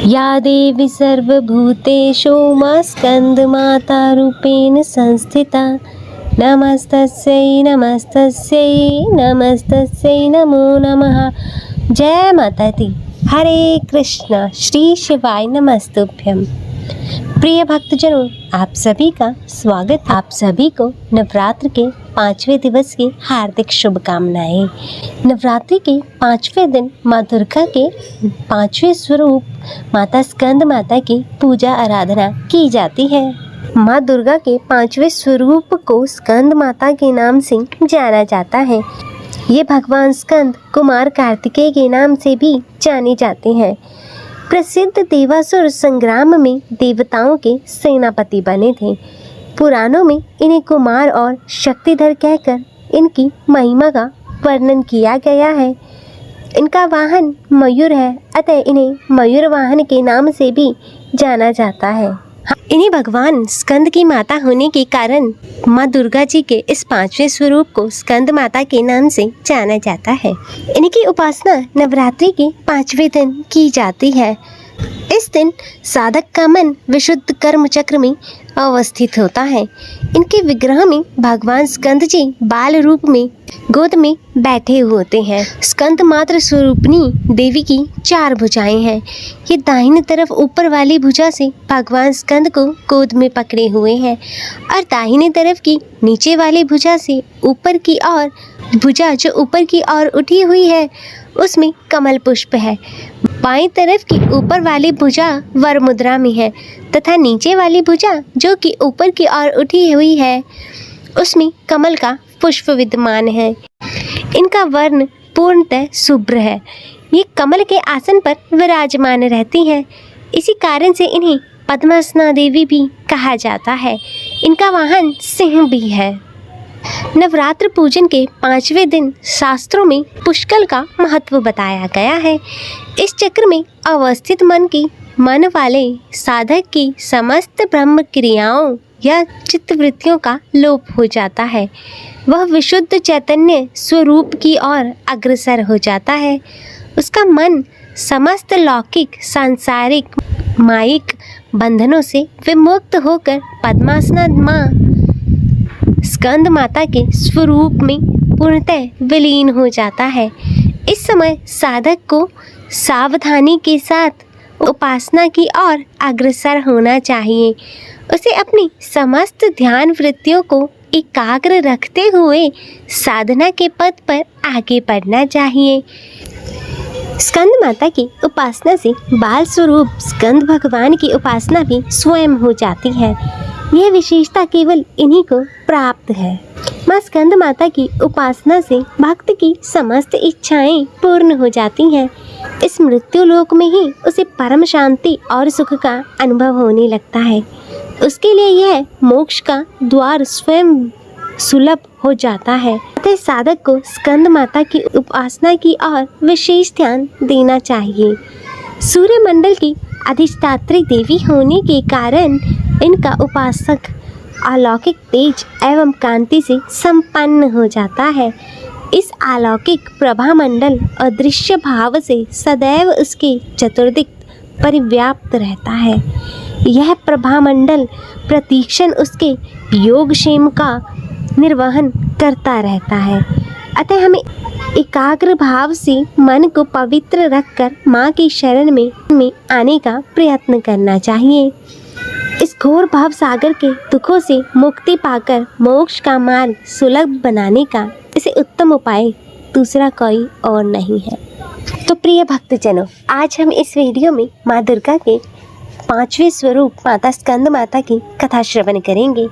या देवी सर्वभूतेषु स्कन्दमातारूपेण संस्थिता नमस्तस्यै नमस्तस्यै नमस्तस्यै नमो नमः। जय माता दी। हरे कृष्ण। श्री शिवाय नमस्तुभ्यम। प्रिय भक्तजनों, आप सभी का स्वागत। आप सभी को नवरात्र के 5वें दिवस की हार्दिक शुभकामनाएं। नवरात्रि के 5वें दिन माँ दुर्गा के 5वें स्वरूप माता स्कंद माता की पूजा आराधना की जाती है। माँ दुर्गा के 5वें स्वरूप को स्कंद माता के नाम से जाना जाता है। ये भगवान स्कंद कुमार कार्तिकेय के नाम से भी जाने जाते हैं। प्रसिद्ध देवासुर संग्राम में देवताओं के सेनापति बने थे। पुराणों में इन्हें कुमार और शक्तिधर कहकर इनकी महिमा का वर्णन किया गया है। इनका वाहन मयूर है, अतः इन्हें मयूर वाहन के नाम से भी जाना जाता है। इन्हीं भगवान स्कंद की माता होने के कारण माँ दुर्गा जी के इस 5वें स्वरूप को स्कंद माता के नाम से जाना जाता है। इनकी उपासना नवरात्रि के 5वें दिन की जाती है। इस दिन साधक का मन विशुद्ध कर्म चक्र में अवस्थित होता है। इनके विग्रह में भगवान स्कंद जी बाल रूप में गोद में बैठे होते हैं। स्कंद मात्र स्वरूपनी देवी की 4 भुजाएं हैं। ये दाहिनी तरफ ऊपर वाली भुजा से भगवान स्कंद को गोद में पकड़े हुए हैं और दाहिनी तरफ की नीचे वाली भुजा से ऊपर की ओर भुजा जो ऊपर की ओर उठी हुई है उसमें कमल पुष्प है। बाईं तरफ की ऊपर वाली भुजा वर मुद्रा में है तथा नीचे वाली भुजा जो कि ऊपर की ओर उठी हुई है उसमें कमल का पुष्प विद्यमान है। इनका वर्ण पूर्णतः शुभ्र है। ये कमल के आसन पर विराजमान रहती हैं। इसी कारण से इन्हें पद्मासना देवी भी कहा जाता है। इनका वाहन सिंह भी है। नवरात्र पूजन के 5वें दिन शास्त्रों में पुष्कल का महत्व बताया गया है। इस चक्र में अवस्थित मन वाले साधक की समस्त ब्रह्म क्रियाओं या चित्तवृत्तियों का लोप हो जाता है। वह विशुद्ध चैतन्य स्वरूप की ओर अग्रसर हो जाता है। उसका मन समस्त लौकिक सांसारिक मायिक बंधनों से विमुक्त होकर पद्मासना माँ स्कंद माता के स्वरूप में पूर्णतः विलीन हो जाता है। इस समय साधक को सावधानी के साथ उपासना की ओर अग्रसर होना चाहिए। उसे अपनी समस्त ध्यान वृत्तियों को एकाग्र रखते हुए साधना के पथ पर आगे बढ़ना चाहिए। स्कंद माता की उपासना से बाल स्वरूप स्कंद भगवान की उपासना भी स्वयं हो जाती है। यह विशेषता केवल इन्हीं को प्राप्त है। माँ स्कंद माता की उपासना से भक्त की समस्त इच्छाएं पूर्ण हो जाती हैं। इस मृत्यु लोक में ही उसे परम शांति और सुख का अनुभव होने लगता है। उसके लिए यह मोक्ष का द्वार स्वयं सुलभ हो जाता है। अतः साधक को स्कंद माता की उपासना की ओर विशेष ध्यान देना चाहिए। सूर्य मंडल की अधिष्ठात्री देवी होने के कारण इनका उपासक अलौकिक तेज एवं कांति से संपन्न हो जाता है। इस अलौकिक प्रभा मंडल अदृश्य भाव से सदैव उसके चतुर्दिक परिव्याप्त रहता है। यह प्रभा मंडल प्रतिक्षण उसके योगक्षेम का निर्वहन करता रहता है। अतः हमें एकाग्र भाव से मन को पवित्र रखकर माँ की शरण में आने का प्रयत्न करना चाहिए। इस घोर भाव सागर के दुखों से मुक्ति पाकर मोक्ष का मार्ग सुलभ बनाने का इसे उत्तम उपाय दूसरा कोई और नहीं है। तो प्रिय भक्तजनों, आज हम इस वीडियो में माँ दुर्गा के 5वें स्वरूप माता स्कंद माता की कथा श्रवण करेंगे।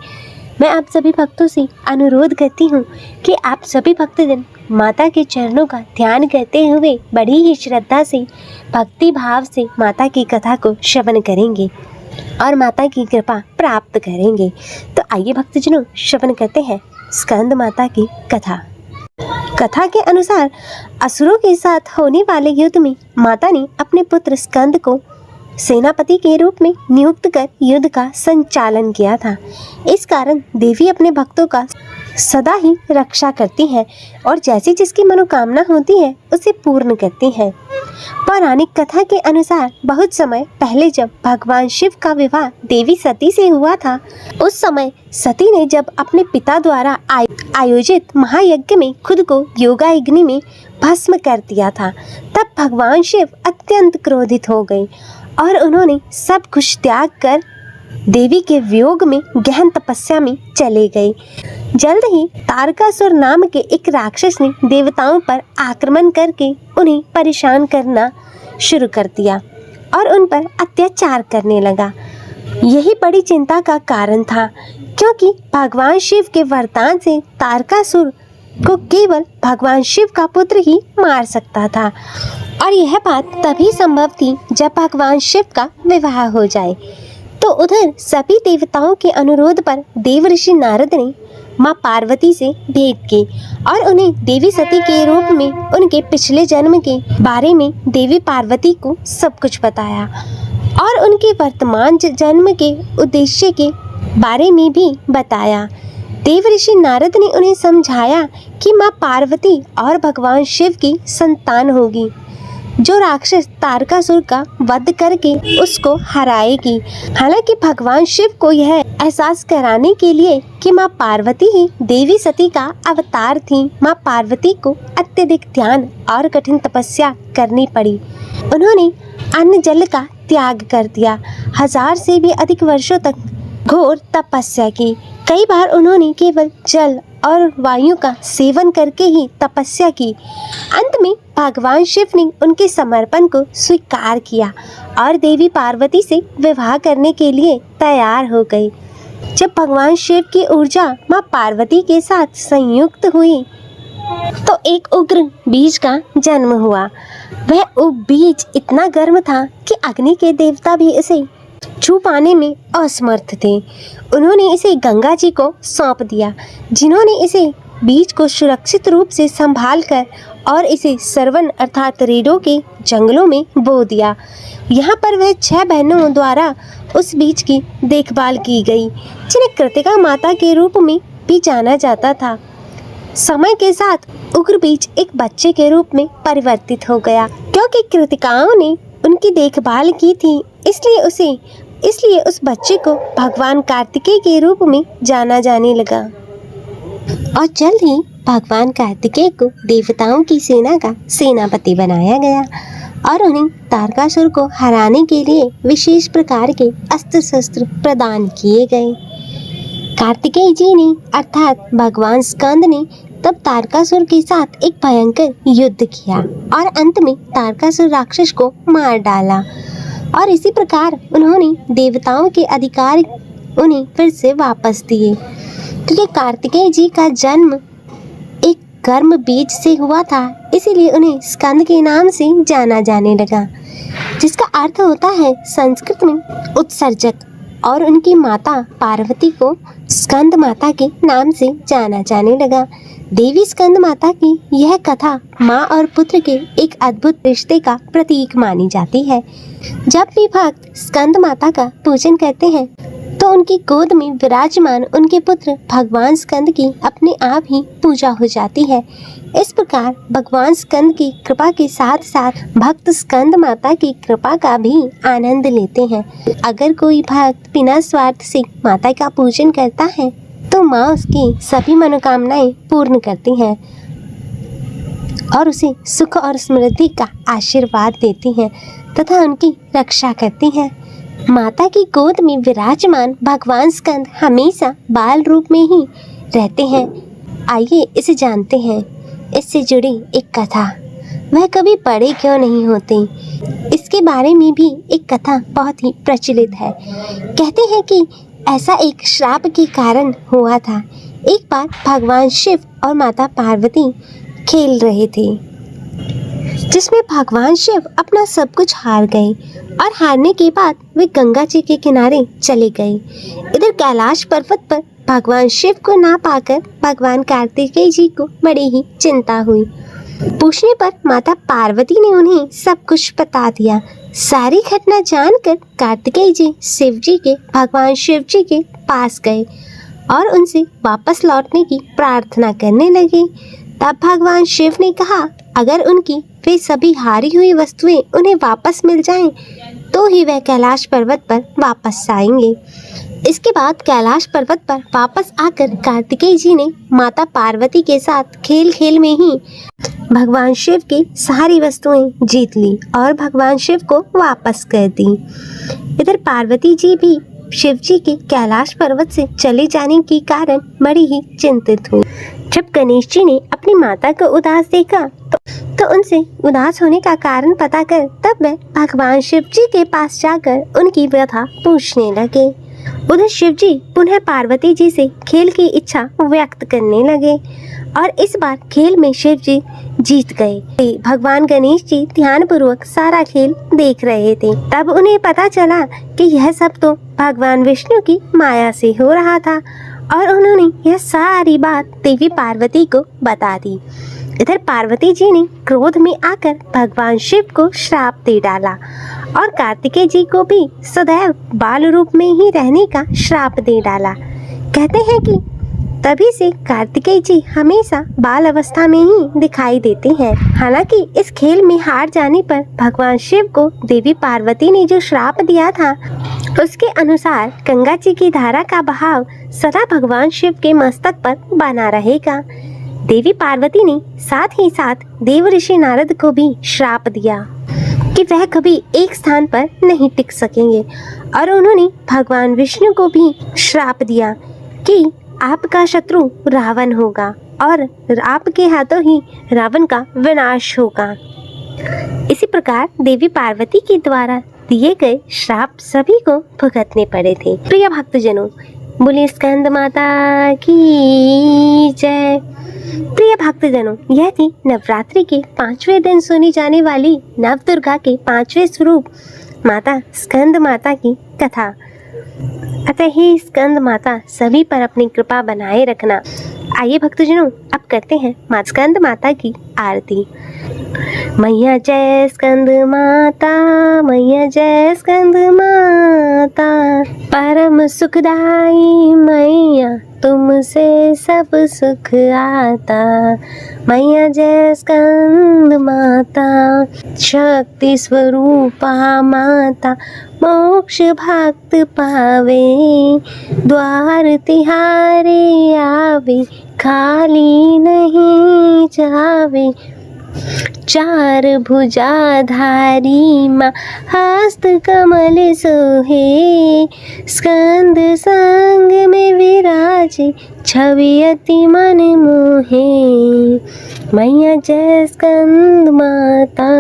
मैं आप सभी भक्तों से अनुरोध करती हूँ कि आप सभी भक्तजन माता के चरणों का ध्यान करते हुए बड़ी ही श्रद्धा से भक्ति भाव से माता की कथा को श्रवण करेंगे और माता की कृपा प्राप्त करेंगे। तो आइए भक्तजनों, श्रवण करते हैं स्कंद माता की कथा। कथा के अनुसार असुरों के साथ होने वाले युद्ध में माता ने अपने पुत्र स्कंद को सेनापति के रूप में नियुक्त कर युद्ध का संचालन किया था। इस कारण देवी अपने भक्तों का सदा ही रक्षा करती हैं और जैसी जिसकी मनोकामना होती है उसे पूर्ण करती हैं। पौराणिक कथा के अनुसार बहुत समय पहले जब भगवान शिव का विवाह देवी सती से हुआ था, उस समय सती ने जब अपने पिता द्वारा आयोजित महायज्ञ में खुद को योगाग्नि में भस्म कर दिया था, तब भगवान शिव अत्यंत क्रोधित हो गए और उन्होंने सब कुछ त्याग कर देवी के वियोग में गहन तपस्या में चले गए। जल्द ही तारकासुर नाम के एक राक्षस ने देवताओं पर आक्रमण करके उन्हें परेशान करना शुरू कर दिया और उन पर अत्याचार करने लगा। यही बड़ी चिंता का कारण था, क्योंकि भगवान शिव के वरदान से तारकासुर को केवल भगवान शिव का पुत्र ही मार सकता था और यह बात तभी संभव थी जब भगवान शिव का विवाह हो जाए। तो उधर सभी देवताओं के अनुरोध पर देव ऋषि नारद ने माँ पार्वती से भेंट की और उन्हें देवी सती के रूप में उनके पिछले जन्म के बारे में देवी पार्वती को सब कुछ बताया और उनके वर्तमान जन्म के उद्देश्य के बारे में भी बताया। देव ऋषि नारद ने उन्हें समझाया कि माँ पार्वती और भगवान शिव की संतान होगी, जो राक्षस तारकासुर का वध करके उसको हराएगी। हालांकि भगवान शिव को यह एहसास कराने के लिए कि माँ पार्वती ही देवी सती का अवतार थी, माँ पार्वती को अत्यधिक ध्यान और कठिन तपस्या करनी पड़ी। उन्होंने अन्न जल का त्याग कर दिया, 1000 से भी अधिक वर्षों तक घोर तपस्या की। कई बार उन्होंने केवल जल और वायु का सेवन करके ही तपस्या की। अंत में भगवान शिव ने उनके समर्पण को स्वीकार किया और देवी पार्वती से विवाह करने के लिए तैयार हो गए। जब भगवान शिव की ऊर्जा माँ पार्वती के साथ संयुक्त हुई तो एक उग्र बीज का जन्म हुआ। वह बीज इतना गर्म था कि अग्नि के देवता भी इसे छू पाने में असमर्थ थे। उन्होंने इसे गंगा जी को सौंप दिया, जिन्होंने इसे बीज को सुरक्षित रूप से संभाल कर और इसे सरवन अर्थात रेडो के जंगलों में बो दिया। यहाँ पर वह 6 बहनों द्वारा उस बीज की देखभाल की गई, जिन्हें कृतिका माता के रूप में भी जाना जाता था। समय के साथ उग्र बीज एक बच्चे के रूप में परिवर्तित हो गया, क्योंकि कृतिकाओं ने उनकी देखभाल की थी, इसलिए उस बच्चे को भगवान कार्तिकेय के रूप में जाना जाने लगा और जल्द ही भगवान कार्तिकेय को देवताओं की सेना का सेनापति बनाया गया और उन्हें तारकासुर को हराने के लिए विशेष प्रकार के अस्त्र शस्त्र प्रदान किए गए। कार्तिकेय जी ने अर्थात भगवान स्कंद ने तब तारकासुर के साथ एक भयंकर युद्ध किया और अंत में तारकासुर राक्षस को मार डाला और इसी प्रकार उन्होंने देवताओं के अधिकार उन्हें फिर से वापस दिए। क्योंकि कार्तिकेय जी का जन्म एक गर्म बीज से हुआ था, इसीलिए उन्हें स्कंद के नाम से जाना जाने लगा, जिसका अर्थ होता है संस्कृत में उत्सर्जक, और उनकी माता पार्वती को स्कंद माता के नाम से जाना जाने लगा। देवी स्कंद माता की यह कथा माँ और पुत्र के एक अद्भुत रिश्ते का प्रतीक मानी जाती है। जब भी भक्त स्कंद माता का पूजन करते हैं तो उनकी गोद में विराजमान उनके पुत्र भगवान स्कंद की अपने आप ही पूजा हो जाती है। इस प्रकार भगवान स्कंद की कृपा के साथ साथ भक्त स्कंद माता की कृपा का भी आनंद लेते हैं। अगर कोई भक्त बिना स्वार्थ से माता का पूजन करता है तो माँ उसकी सभी मनोकामनाएं पूर्ण करती हैं और उसे सुख और समृद्धि का आशीर्वाद देती हैं तथा उनकी रक्षा करती हैं। माता की गोद में विराजमान भगवान स्कंद हमेशा बाल रूप में ही रहते हैं। आइए इसे जानते हैं। इससे जुड़ी एक कथा, वह कभी बड़े क्यों नहीं होते, इसके बारे में भी एक कथा बहुत ही प्रचलित है। कहते हैं कि ऐसा एक श्राप के कारण हुआ था। एक बार भगवान शिव और माता पार्वती खेल रहे थे, जिसमें भगवान शिव अपना सब कुछ हार गए और हारने के बाद वे गंगा जी के किनारे चले गए। इधर कैलाश पर्वत पर भगवान शिव को ना पाकर भगवान कार्तिकेय जी को बड़ी ही चिंता हुई। पूछने पर माता पार्वती ने उन्हें सब कुछ बता दिया। सारी घटना जानकर कार्तिकेय जी शिव जी के भगवान शिव जी के पास गए और उनसे वापस लौटने की प्रार्थना करने लगे। तब भगवान शिव ने कहा, अगर उनकी वे सभी हारी हुई वस्तुएं उन्हें वापस मिल जाएं, तो ही वह कैलाश पर्वत पर वापस आएंगे। इसके बाद कैलाश पर्वत पर वापस आकर कार्तिकेय जी ने माता पार्वती के साथ खेल खेल में ही भगवान शिव की सारी वस्तुएं जीत ली और भगवान शिव को वापस कर दी। इधर पार्वती जी भी शिव जी के कैलाश पर्वत से चले जाने के कारण बड़ी ही चिंतित हुई। जब गणेश जी ने अपनी माता को उदास देखा तो उनसे उदास होने का कारण पता कर तब वह भगवान शिव जी के पास जाकर उनकी व्यथा पूछने लगे। उधर शिव जी पुनः पार्वती जी से खेल की इच्छा व्यक्त करने लगे और इस बार खेल में शिव जी जीत गए। भगवान गणेश जी ध्यानपूर्वक सारा खेल देख रहे थे। तब उन्हें पता चला कि यह सब तो भगवान विष्णु की माया से हो रहा था और उन्होंने यह सारी बात देवी पार्वती को बता दी। इधर पार्वती जी ने क्रोध में आकर भगवान शिव को श्राप दे डाला और कार्तिकेय जी को भी सदैव बाल रूप में ही रहने का श्राप दे डाला। कहते हैं कि तभी से कार्तिकेय जी हमेशा बाल अवस्था में ही दिखाई देते हैं। हालांकि इस खेल में हार जाने पर भगवान शिव को देवी पार्वती ने जो श्राप दिया था उसके अनुसार गंगा जी की धारा का बहाव सदा भगवान शिव के मस्तक पर बना रहेगा। देवी पार्वती ने साथ ही साथ देव ऋषि नारद को भी श्राप दिया कि वह कभी एक स्थान पर नहीं टिक सकेंगे और उन्होंने भगवान विष्णु को भी श्राप दिया कि आपका शत्रु रावण होगा और आपके हाथों ही रावण का विनाश होगा। इसी प्रकार देवी पार्वती के द्वारा दिए गए श्राप सभी को भुगतने पड़े थे। प्रिय भक्तजनों, बोलिए स्कंद माता की जय। प्रिय भक्तजनों, यह थी नवरात्रि के 5वें दिन सुनी जाने वाली नव दुर्गा के 5वें स्वरूप माता स्कंद माता की कथा। अतः ही स्कंद माता सभी पर अपनी कृपा बनाए रखना। आइए भक्तजनों, अब करते हैं माँ स्कंद माता की आरती। मैया जय स्कंद माता, मैया जय स्कंद माता, परम सुखदाई मैया तुमसे सब सुख आता। मैया जय स्कंद माता, शक्ति स्वरूपा माता, मोक्ष भक्त पावे, द्वार तिहारे आवे, खाली नहीं जावे। चार भुजाधारी माँ हस्त कमल सोहे, स्कंद संग में विराजे, छवि अति मन मोहे। मैया जय स्कंद माता।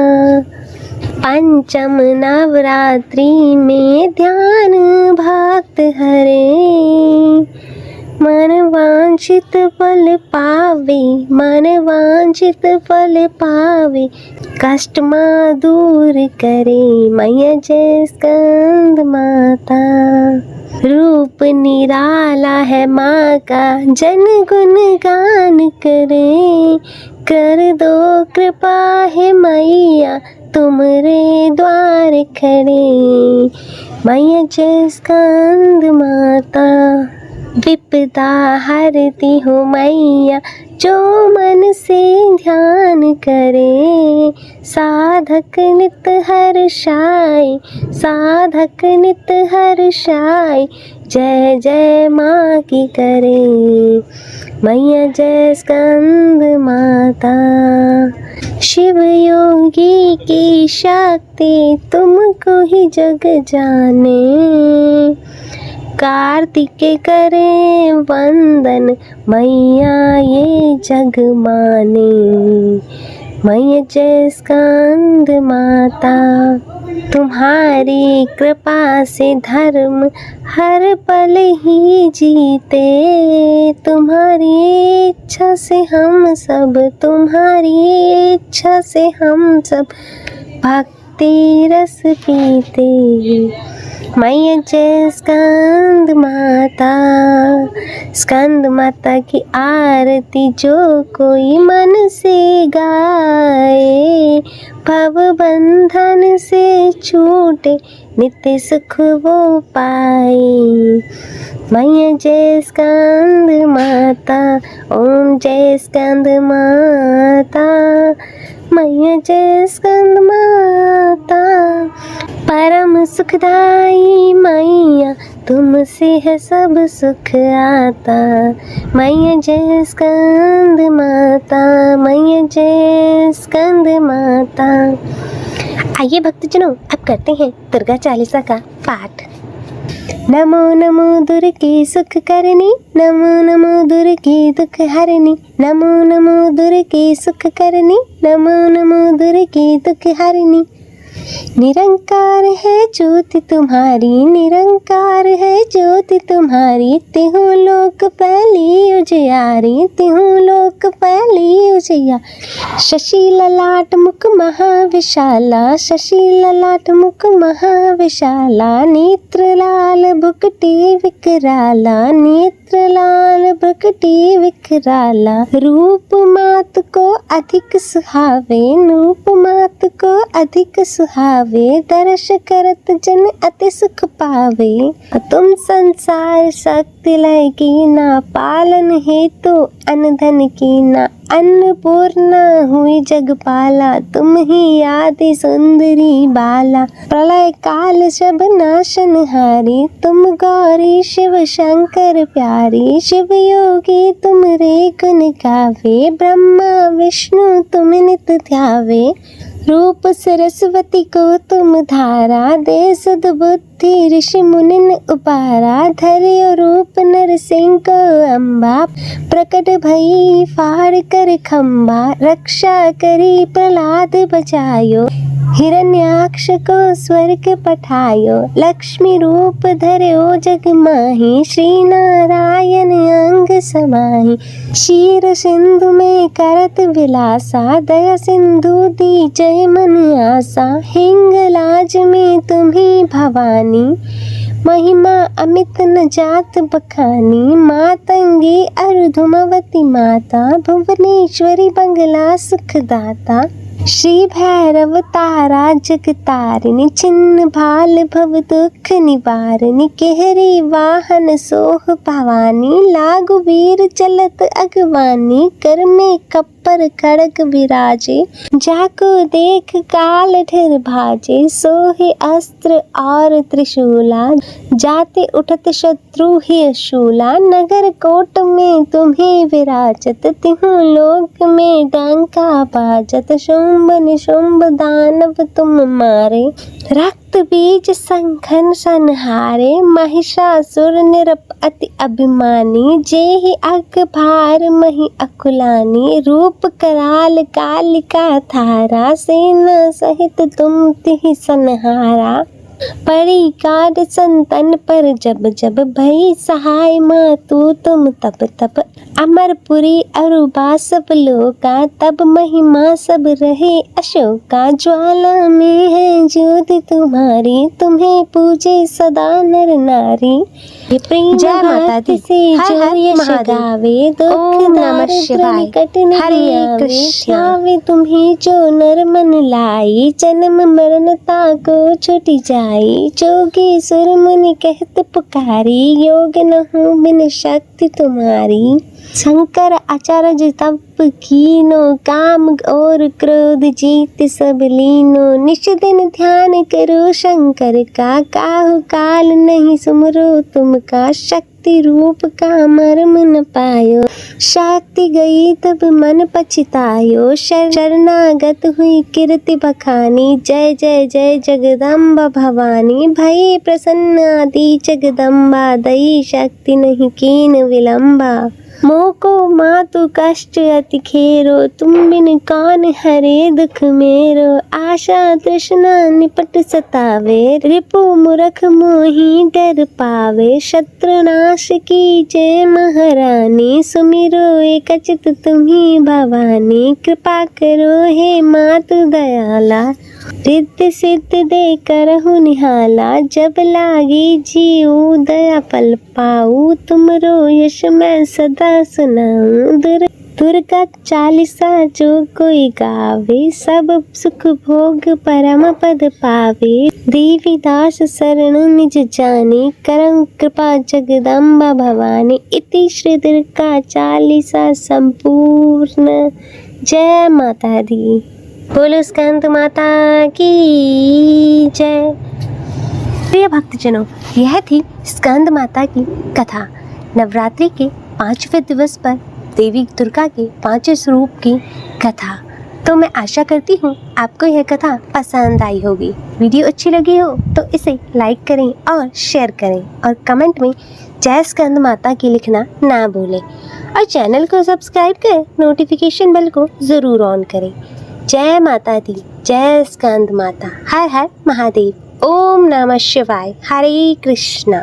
पंचम नवरात्रि में ध्यान भक्त हरे, मन वांछित फल पावे, मन वांछित फल पावे, कष्ट माँ दूर करे। मैया जय स्कंद माता। रूप निराला है माँ का, जन गुण गान करे, कर दो कृपा है मैया तुमरे द्वार खड़े। मैया जय स्कंद माता। विपदा हरती हो मैया जो मन से ध्यान करे, साधक नित हर्षाय, साधक नित हर्षाय, जय जय माँ की करे। मैया जय स्कंद माता। शिव योगी की शक्ति तुमको ही जग जाने, कार्तिक करे वंदन मैया ये जग माने। मैया जय स्कंद माता। तुम्हारी कृपा से धर्म हर पल ही जीते, तुम्हारी इच्छा से हम सब, तुम्हारी इच्छा से हम सब भक्ति रस पीते। मैया जय स्कंद माता। स्कंद माता की आरती जो कोई मन से गाए, भव बंधन से छूटे, नित्य सुख वो पाए। मैया जय स्कंद माता, ओम जय स्कंद माता, मैया जय स्कंद माता। परम सुखदाई मैया, तुमसे है सब सुख आता। मैया जय स्कंद माता, मैया जय स्कंद माता। आइए भक्तजनों, अब करते हैं दुर्गा चालीसा का पाठ। नमो नमो दुर्गे सुख करनी, नमो नमो दुर्गे दुख हरनी, नमो नमो दुर्गे सुख करनी, नमो नमो दुर्गे दुख हरनी। निरंकार है ज्योति तुम्हारी, निरंकार है ज्योति तुम्हारी, तिहु लोक फैली उजियारी, तिहु लोक फैली उजिया। शशि ललाट मुख महाविशाला, शशि ललाट मुख महाविशाला, नेत्र लाल भुकटी विकराला, नेत्र लाल भुकटी विकराला। रूप मात को अधिक सुहावे, रूप मात को अधिक सुहावे, दर्श करत जन अति सुख पावे। तुम संसार शक्ति लय की ना, पालन हेतु अन्न धन की ना, अन्नपूर्णा हुई जगपाला, तुम ही आदि सुंदरी बाला। प्रलय काल सब नाशन हारी, तुम गौरी शिव शंकर प्यारी, शिव योगी तुम रे गुण गावे, ब्रह्मा विष्णु तुम नित ध्यावे। रूप सरस्वती को तुम धारा, दे सुध बुद्धि ऋषि मुनिन उपारा। धर्यो रूप नरसिंह को अम्बा, प्रकट भई फाड़ कर खम्बा। रक्षा करी प्रहलाद बचायो, हिरण्याक्ष को स्वर्ग पठायो। लक्ष्मी रूप धर्यो जग माही, श्री नारायण अंग समाही। क्षीर सिंधु में करत विलासा, दया सिंधु दी जय मन आसा। हिंगलाज में तुम्ही भवानी, महिमा अमित न जात बखानी। मातंगी अर्धुमवती माता, भुवनेश्वरी बंगला सुखदाता। श्री भैरव तारा जगतारिणी, छिन्न भाल भव दुख निवारिणी। केहरी वाहन सोह भवानी, लागु वीर चलत अगवानी। कर में कप्पर खड़ग विराजे, जाको देख काल ढिर भाजे। सोहे अस्त्र और त्रिशूला, जाते उठत शत्रु ही शूला। नगर कोट में तुम्हें विराजत, तिहु लोक में डंका बाजत। शुंभ निशुंभ दानव तुम मारे, रक्त बीज संघन संहारे। महिषासुर निरप अति अभिमानी, जेहि अग भार मही अकुलानी। रूप कराल कालिका थारा, सेना सहित तुम तिहि संहारा। पड़ी काट संतन पर जब जब, भई सहाय मातु तुम तब तब। अमरपुरी अरुबा सब लोका, तब महिमा सब रहे अशोका। ज्वाला में है ज्योति तुम्हारी, तुम्हें पूजे सदा नर नारी। प्रेम भक्ति से जो यश गावे, दुख दारिद्र निकट नहीं आवे। ध्यावे तुम्हें जो नर मन लाई, जन्म मरणता को छुटी जाई। जोगी सुर मुनि कहत पुकारी, योग न हो बिन शक्ति तुम्हारी। शंकर आचार्य तप कीनो, काम और क्रोध जीत सब लीनो। निश दिन ध्यान करो शंकर का, काहु काल नहीं सुमरो तुम का। शक्ति रूप का मर्म न पायो, शक्ति गई तब मन पछतायो। शरणागत हुई कीर्ति बखानी, जय जय जय जगदम्बा भवानी। भई प्रसन्न आदि जगदम्बा, दई शक्ति नहीं कीन विलंबा। मोको मातु कष्ट अति खेरो, तुम बिन कौन हरे दुख मेरो। आशा तृष्णा निपट सतावे, रिपु मूर्ख मोहि डर पावे। शत्रु नाश की जय महारानी, सुमिरो एक चित तुम्ही भवानी। कृपा करो हे मातु दयाला, रिद्ध सिद्ध देकर हूँ निहाला, जब लागे जीव दया फल पाऊँ, तुमरो यश मैं सदा सुनाऊँ। दुर्गा चालीसा जो कोई गावे, सब सुख भोग परम पद पावे। देवी दास शरण निज जानी, करम कृपा जगदम्बा भवानी। इति श्री दुर्गा चालीसा संपूर्ण। जय माता दी। बोलो स्कंद माता की जय। प्रिय भक्तजनों, यह थी स्कंद माता की कथा। नवरात्रि के 5वें दिवस पर देवी दुर्गा के 5 स्वरूप की कथा। तो मैं आशा करती हूँ आपको यह कथा पसंद आई होगी। वीडियो अच्छी लगी हो तो इसे लाइक करें और शेयर करें और कमेंट में जय स्कंद माता की लिखना ना भूलें और चैनल को सब्सक्राइब कर नोटिफिकेशन बेल को ज़रूर ऑन करें। जय माता दी, जय स्कंद माता। हर हर महादेव। ओम नमः शिवाय। हरे कृष्णा।